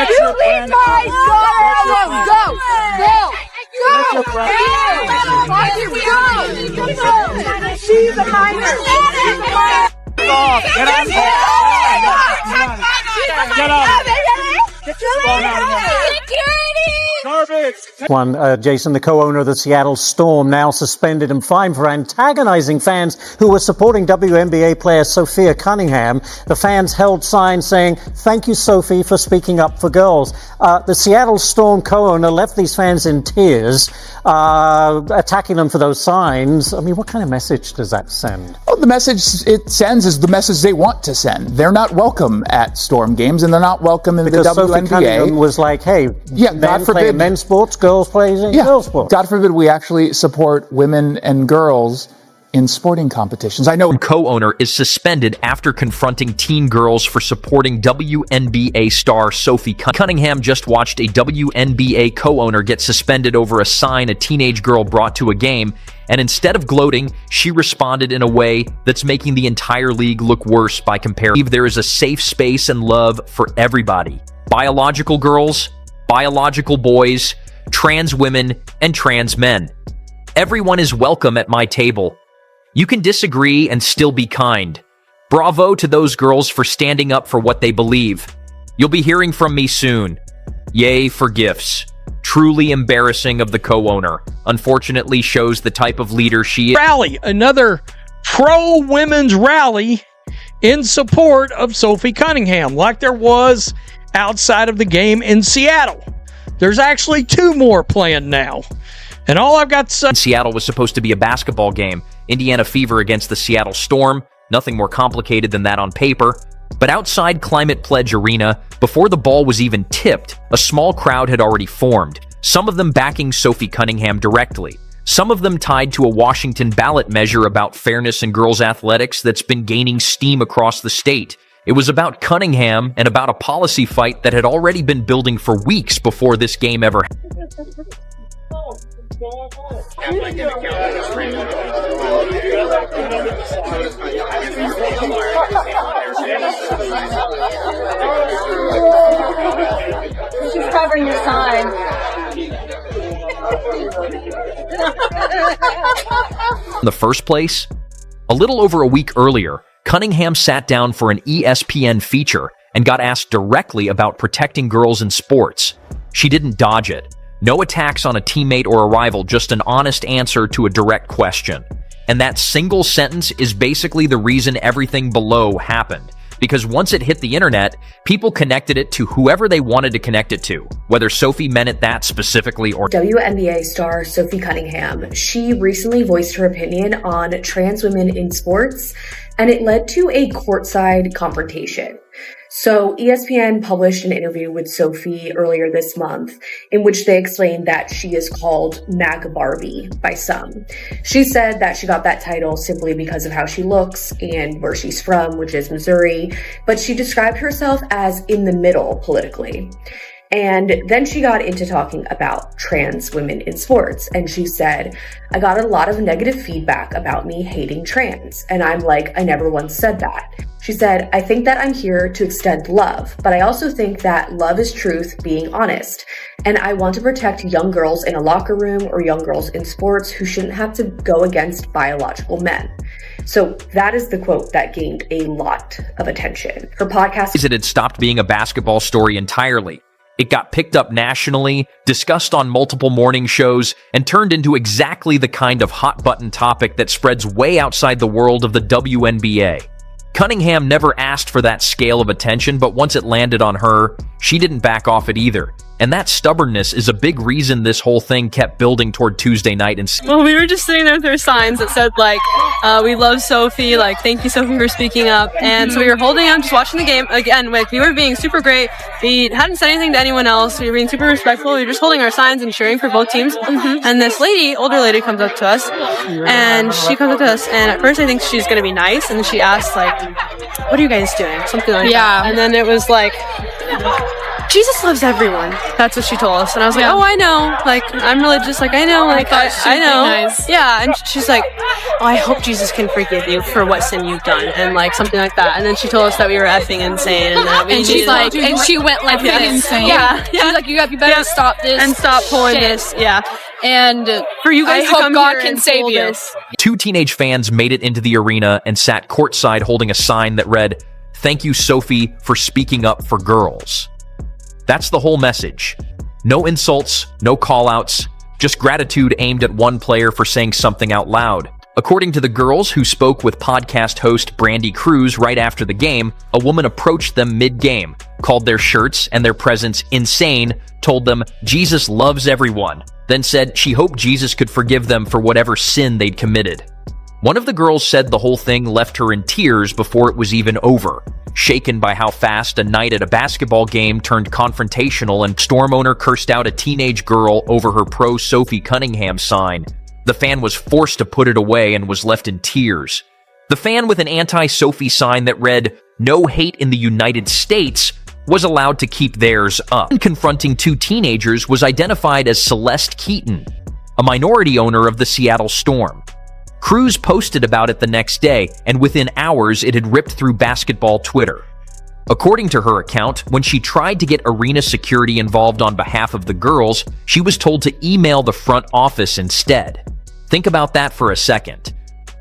You leave my daughter alone. Go. She's a minor. Get out. Jason, the co-owner of the Seattle Storm, now suspended and fined for antagonizing fans who were supporting WNBA player Sophie Cuningham. The fans held signs saying, "Thank you, Sophie, for speaking up for girls." The Seattle Storm co-owner left these fans in tears, attacking them for those signs. I mean, what kind of message does that send? Well, the message it sends is the message they want to send. They're not welcome at Storm games, and they're not welcome in because the WNBA. Sophie Cuningham was like, hey, men play men's sports, girls play girls sports. God forbid we actually support women and girls in sporting competitions. I know co-owner is suspended after confronting teen girls for supporting WNBA star Sophie Cuningham. Just watched a WNBA co-owner get suspended over a sign a teenage girl brought to a game, and instead of gloating, she responded in a way that's making the entire league look worse by comparison. There is a safe space and love for everybody. Biological girls, biological boys, trans women, and trans men. Everyone is welcome at my table. You can disagree and still be kind. Bravo to those girls for standing up for what they believe. You'll be hearing from me soon. Yay for gifts. Truly embarrassing of the co-owner. Unfortunately shows the type of leader she is. Rally, another pro-women's rally in support of Sophie Cuningham, like there was outside of the game in Seattle. There's actually 2 more planned now. And all I've got to say... Seattle was supposed to be a basketball game. Indiana Fever against the Seattle Storm. Nothing more complicated than that on paper. But outside Climate Pledge Arena, before the ball was even tipped, a small crowd had already formed. Some of them backing Sophie Cuningham directly. Some of them tied to a Washington ballot measure about fairness in girls' athletics that's been gaining steam across the state. It was about Cunningham and about a policy fight that had already been building for weeks before this game ever happened. She's covering your sign. In the first place, a little over a week earlier, Cunningham sat down for an ESPN feature and got asked directly about protecting girls in sports. She didn't dodge it. No attacks on a teammate or a rival, just an honest answer to a direct question. And that single sentence is basically the reason everything below happened. Because once it hit the internet, people connected it to whoever they wanted to connect it to, whether Sophie meant it that specifically or... WNBA star Sophie Cuningham, she recently voiced her opinion on trans women in sports, and it led to a courtside confrontation. So ESPN published an interview with Sophie earlier this month in which they explained that she is called MAG Barbie by some. She said that she got that title simply because of how she looks and where she's from, which is Missouri, but she described herself as in the middle politically. And then she got into talking about trans women in sports. And she said, I got a lot of negative feedback about me hating trans. And I'm like, I never once said that. She said, I think that I'm here to extend love, but I also think that love is truth, being honest. And I want to protect young girls in a locker room or young girls in sports who shouldn't have to go against biological men. So that is the quote that gained a lot of attention. Her podcast... It had stopped being a basketball story entirely. It got picked up nationally, discussed on multiple morning shows, and turned into exactly the kind of hot-button topic that spreads way outside the world of the WNBA. Cunningham never asked for that scale of attention, but once it landed on her, she didn't back off it either. And that stubbornness is a big reason this whole thing kept building toward Tuesday night. Well, we were just sitting there with our signs that said, like, we love Sophie, like, thank you, Sophie, for speaking up. And so we were holding on, just watching the game. Again, like, we were being super great. We hadn't said anything to anyone else. We were being super respectful. We were just holding our signs and cheering for both teams. And this lady, older lady, comes up to us. And she comes up to us, and at first I think she's going to be nice. And then she asks, like, what are you guys doing? Something like that. And then it was like... Jesus loves everyone. That's what she told us. And I was like, oh, I know. Like, I'm religious. Like, I know. Like, I know. Nice. Yeah. And she's like, oh, I hope Jesus can forgive you for what sin you've done. And like, something like that. And then she told us that we were effing insane. And that we And she's like, and she went like this. insane. Yeah. She's like, you better stop this. And stop pulling shit. this. Yeah. And For you guys I to hope come God here can and save pull you. this. Two teenage fans made it into the arena and sat courtside holding a sign that read, "Thank you, Sophie, for speaking up for girls." That's the whole message. No insults, no call-outs, just gratitude aimed at one player for saying something out loud. According to the girls who spoke with podcast host Brandy Cruz right after the game, a woman approached them mid-game, called their shirts and their presence insane, told them Jesus loves everyone, then said she hoped Jesus could forgive them for whatever sin they'd committed. One of the girls said the whole thing left her in tears before it was even over, shaken by how fast a night at a basketball game turned confrontational and Storm owner cursed out a teenage girl over her pro Sophie Cuningham sign. The fan was forced to put it away and was left in tears. The fan with an anti-Sophie sign that read, "No hate in the United States," was allowed to keep theirs up. Confronting two teenagers was identified as Celeste Keaton, a minority owner of the Seattle Storm. Cruz posted about it the next day, and within hours it had ripped through basketball Twitter. According to her account, when she tried to get arena security involved on behalf of the girls, she was told to email the front office instead. Think about that for a second.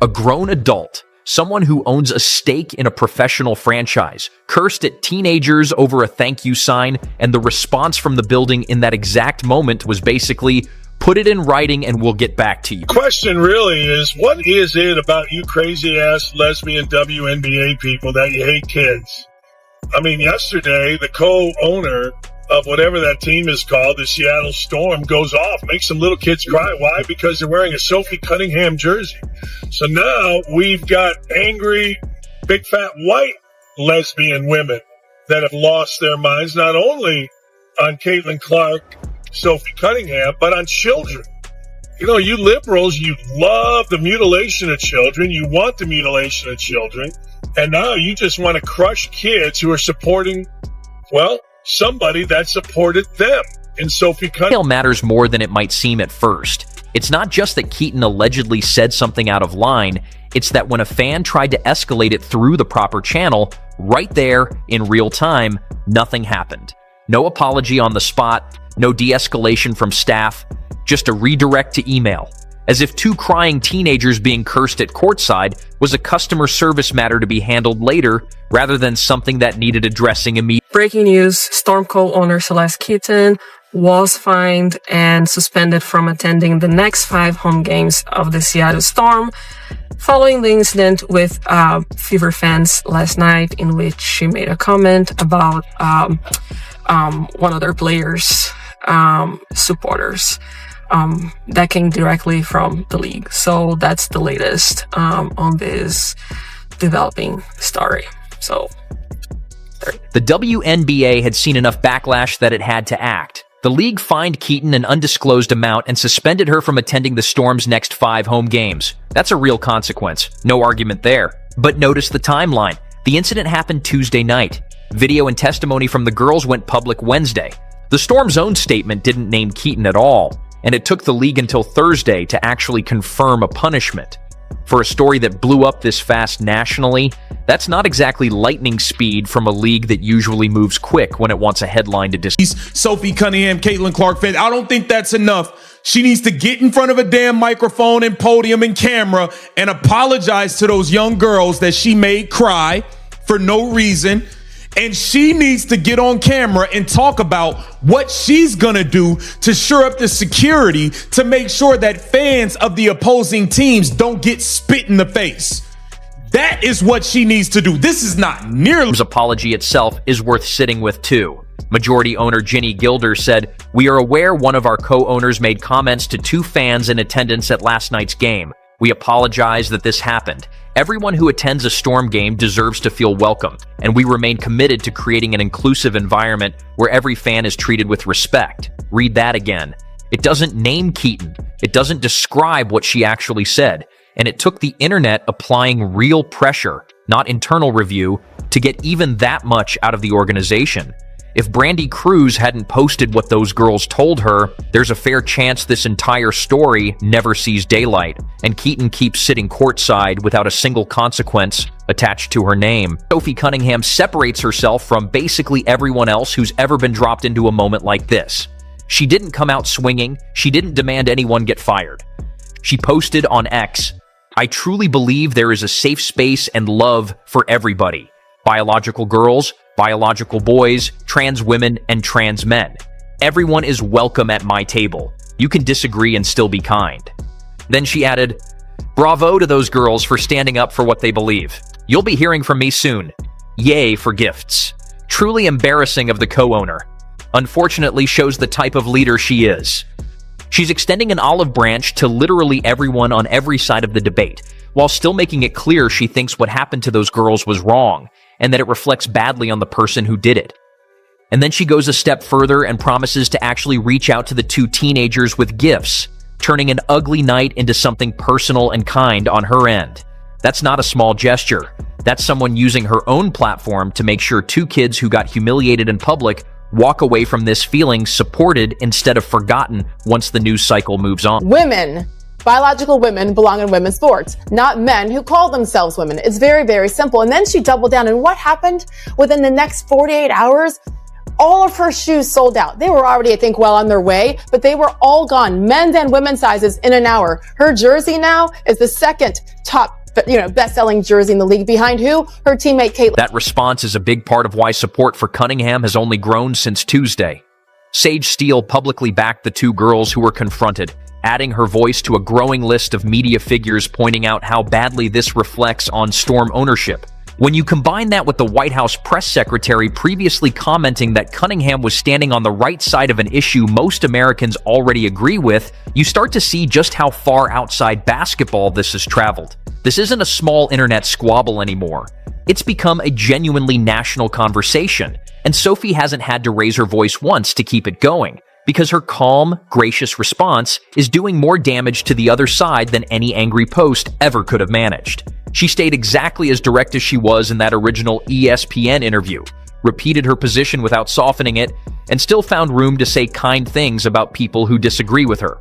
A grown adult, someone who owns a stake in a professional franchise, cursed at teenagers over a thank you sign, and the response from the building in that exact moment was basically, "Put it in writing and we'll get back to you." Question really is, what is it about you crazy-ass lesbian WNBA people that you hate kids? I mean, yesterday, the co-owner of whatever that team is called, the Seattle Storm, goes off, makes some little kids cry. Why? Because they're wearing a Sophie Cuningham jersey. So now we've got angry, big fat white lesbian women that have lost their minds, not only on Caitlin Clark, Sophie Cuningham, but on children. You know, you liberals, you love the mutilation of children. You want the mutilation of children. And now you just want to crush kids who are supporting, well, somebody that supported them in Sophie Cuningham. Matters more than it might seem at first. It's not just that Keaton allegedly said something out of line, it's that when a fan tried to escalate it through the proper channel, right there, in real time, nothing happened. No apology on the spot, no de-escalation from staff, just a redirect to email. As if two crying teenagers being cursed at courtside was a customer service matter to be handled later, rather than something that needed addressing immediately. Breaking news, Storm co-owner Celeste Keaton was fined and suspended from attending the next 5 home games of the Seattle Storm following the incident with Fever fans last night, in which she made a comment about one of their players' supporters. That came directly from the league. So that's the latest on this developing story. So the WNBA had seen enough backlash that it had to act. The league fined Keaton an undisclosed amount and suspended her from attending the Storm's next 5 home games. That's a real consequence. No argument there. But notice the timeline. The incident happened Tuesday night. Video and testimony from the girls went public Wednesday. The Storm's own statement didn't name Keaton at all, and it took the league until Thursday to actually confirm a punishment. For a story that blew up this fast nationally, that's not exactly lightning speed from a league that usually moves quick when it wants a headline to Sophie Cuningham, Caitlin Clark fan. I don't think that's enough. She needs to get in front of a damn microphone and podium and camera and apologize to those young girls that she made cry for no reason. And she needs to get on camera and talk about what she's gonna do to shore up the security to make sure that fans of the opposing teams don't get spit in the face. That is what she needs to do. This is not nearly... His apology itself is worth sitting with too. Majority owner Ginny Gilder said, "We are aware one of our co-owners made comments to 2 fans in attendance at last night's game. We apologize that this happened. Everyone who attends a Storm game deserves to feel welcome, and we remain committed to creating an inclusive environment where every fan is treated with respect." Read that again. It doesn't name Keaton. It doesn't describe what she actually said. And it took the internet applying real pressure, not internal review, to get even that much out of the organization. If Brandy Cruz hadn't posted what those girls told her, there's a fair chance this entire story never sees daylight, and Keaton keeps sitting courtside without a single consequence attached to her name. Sophie Cuningham separates herself from basically everyone else who's ever been dropped into a moment like this. She didn't come out swinging. She didn't demand anyone get fired. She posted on X, "I truly believe there is a safe space and love for everybody. Biological girls, biological boys, trans women, and trans men. Everyone is welcome at my table. You can disagree and still be kind." Then she added, "Bravo to those girls for standing up for what they believe. You'll be hearing from me soon. Yay for gifts." Truly embarrassing of the co-owner. Unfortunately shows the type of leader she is. She's extending an olive branch to literally everyone on every side of the debate, while still making it clear she thinks what happened to those girls was wrong, and that it reflects badly on the person who did it. And then she goes a step further and promises to actually reach out to the two teenagers with gifts, turning an ugly night into something personal and kind on her end. That's not a small gesture. That's someone using her own platform to make sure two kids who got humiliated in public walk away from this feeling supported instead of forgotten once the news cycle moves on. Women, biological women, belong in women's sports, not men who call themselves women. It's very, very simple. And then she doubled down. And what happened? Within the next 48 hours, all of her shoes sold out. They were already, I think, well on their way, but they were all gone, men's and women's sizes, in an hour. Her jersey now is the second top best-selling jersey in the league, behind who? Her teammate Caitlin. That response is a big part of why support for Cuningham has only grown since Tuesday. Sage Steele publicly backed the two girls who were confronted, adding her voice to a growing list of media figures pointing out how badly this reflects on Storm ownership. When you combine that with the White House press secretary previously commenting that Cuningham was standing on the right side of an issue most Americans already agree with, you start to see just how far outside basketball this has traveled. This isn't a small internet squabble anymore. It's become a genuinely national conversation, and Sophie hasn't had to raise her voice once to keep it going, because her calm, gracious response is doing more damage to the other side than any angry post ever could have managed. She stayed exactly as direct as she was in that original ESPN interview, repeated her position without softening it, and still found room to say kind things about people who disagree with her.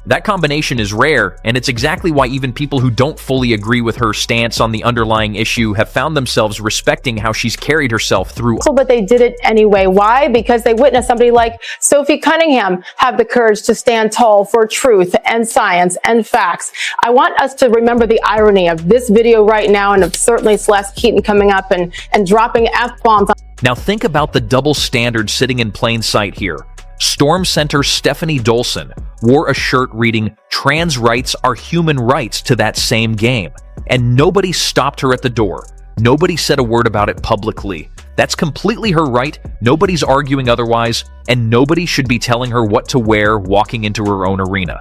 That combination is rare, and it's exactly why even people who don't fully agree with her stance on the underlying issue have found themselves respecting how she's carried herself through. But they did it anyway. Why? Because they witnessed somebody like Sophie Cuningham have the courage to stand tall for truth and science and facts. I want us to remember the irony of this video right now, and of certainly Celeste Keaton coming up and dropping F-bombs. Now think about the double standard sitting in plain sight here. Storm center Stephanie Dolson wore a shirt reading "Trans rights are human rights" to that same game, and nobody stopped her at the door. Nobody said a word about it publicly. That's completely her right, nobody's arguing otherwise, and nobody should be telling her what to wear walking into her own arena.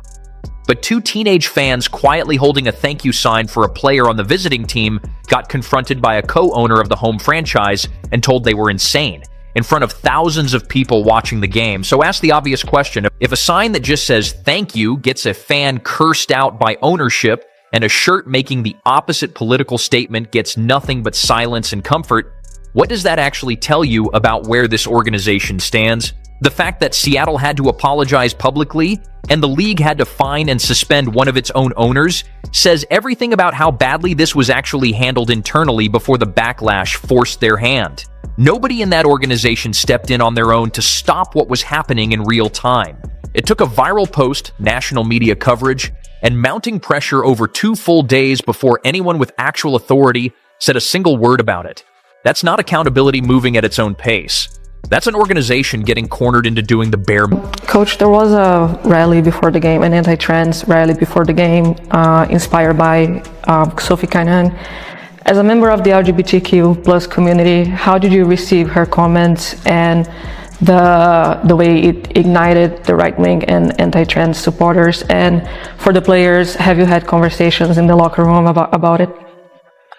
But two teenage fans quietly holding a thank you sign for a player on the visiting team got confronted by a co-owner of the home franchise and told they were insane, in front of thousands of people watching the game. So ask the obvious question: if a sign that just says thank you gets a fan cursed out by ownership, and a shirt making the opposite political statement gets nothing but silence and comfort, what does that actually tell you about where this organization stands? The fact that Seattle had to apologize publicly and the league had to fine and suspend one of its own owners says everything about how badly this was actually handled internally before the backlash forced their hand. Nobody in that organization stepped in on their own to stop what was happening in real time. It took a viral post, national media coverage, and mounting pressure over 2 full days before anyone with actual authority said a single word about it. That's not accountability moving at its own pace. That's an organization getting cornered into doing the bare minimum. Coach, there was a rally before the game, an anti-trans rally before the game, inspired by Sophie Cuningham. As a member of the LGBTQ plus community, how did you receive her comments and the way it ignited the right-wing and anti-trans supporters? And for the players, have you had conversations in the locker room about it?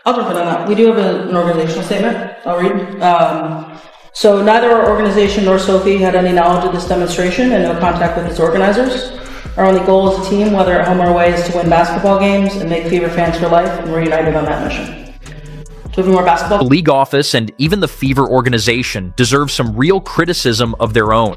I'll jump in on that. We do have an organizational statement. I'll read. So neither our organization nor Sophie had any knowledge of this demonstration and no contact with its organizers. Our only goal as a team, whether at home or away, is to win basketball games and make Fever fans for life, and we're united on that mission. to a more basketball. The league office and even the Fever organization deserve some real criticism of their own.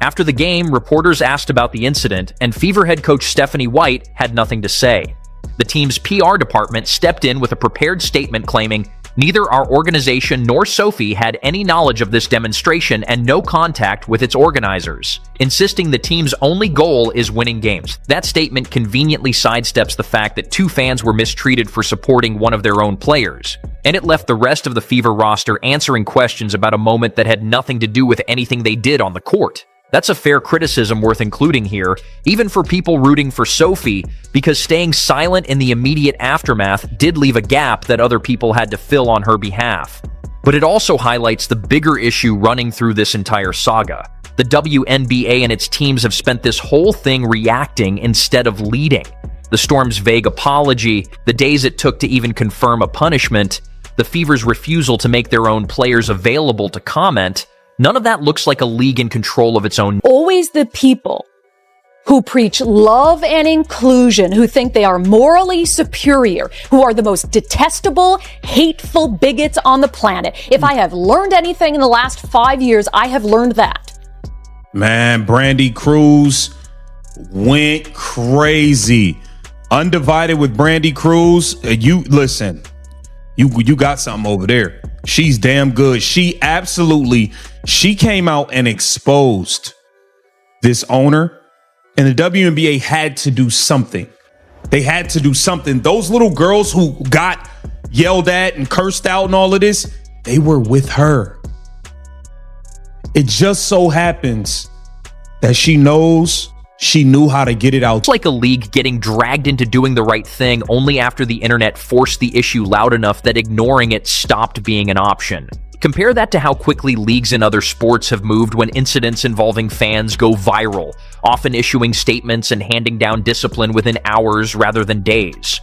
After the game, reporters asked about the incident, and Fever head coach Stephanie White had nothing to say. The team's PR department stepped in with a prepared statement claiming neither our organization nor Sophie had any knowledge of this demonstration and no contact with its organizers, insisting the team's only goal is winning games. That statement conveniently sidesteps the fact that 2 fans were mistreated for supporting one of their own players, and it left the rest of the Fever roster answering questions about a moment that had nothing to do with anything they did on the court. That's a fair criticism worth including here, even for people rooting for Sophie, because staying silent in the immediate aftermath did leave a gap that other people had to fill on her behalf. But it also highlights the bigger issue running through this entire saga. The WNBA and its teams have spent this whole thing reacting instead of leading. The Storm's vague apology, the days it took to even confirm a punishment, the Fever's refusal to make their own players available to comment, none of that looks like a league in control of its own. Always the people who preach love and inclusion, who think they are morally superior, who are the most detestable, hateful bigots on the planet. If I have learned anything in the last 5 years, I have learned that. Man, Brandy Cruz went crazy. Undivided with Brandy Cruz. You listen, you got something over there. She's damn good. She came out and exposed this owner, and the WNBA had to do something. They had to do something. Those little girls who got yelled at and cursed out and all of this, they were with her. It just so happens that she knew how to get it out. It's like a league getting dragged into doing the right thing only after the internet forced the issue loud enough that ignoring it stopped being an option. Compare that to how quickly leagues in other sports have moved when incidents involving fans go viral, often issuing statements and handing down discipline within hours rather than days.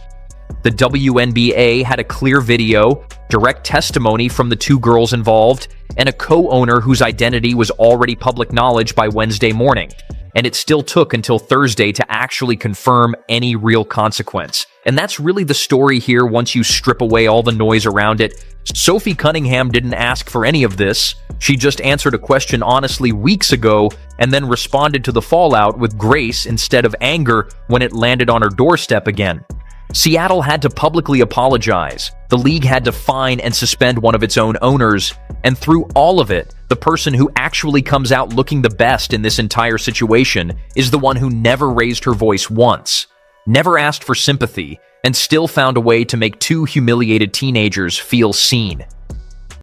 The WNBA had a clear video, direct testimony from the 2 girls involved, and a co-owner whose identity was already public knowledge by Wednesday morning. And it still took until Thursday to actually confirm any real consequence. And that's really the story here once you strip away all the noise around it. Sophie Cuningham didn't ask for any of this. She just answered a question honestly weeks ago and then responded to the fallout with grace instead of anger when it landed on her doorstep again. Seattle had to publicly apologize. The league had to fine and suspend one of its own owners. And through all of it, the person who actually comes out looking the best in this entire situation is the one who never raised her voice once, never asked for sympathy, and still found a way to make 2 humiliated teenagers feel seen.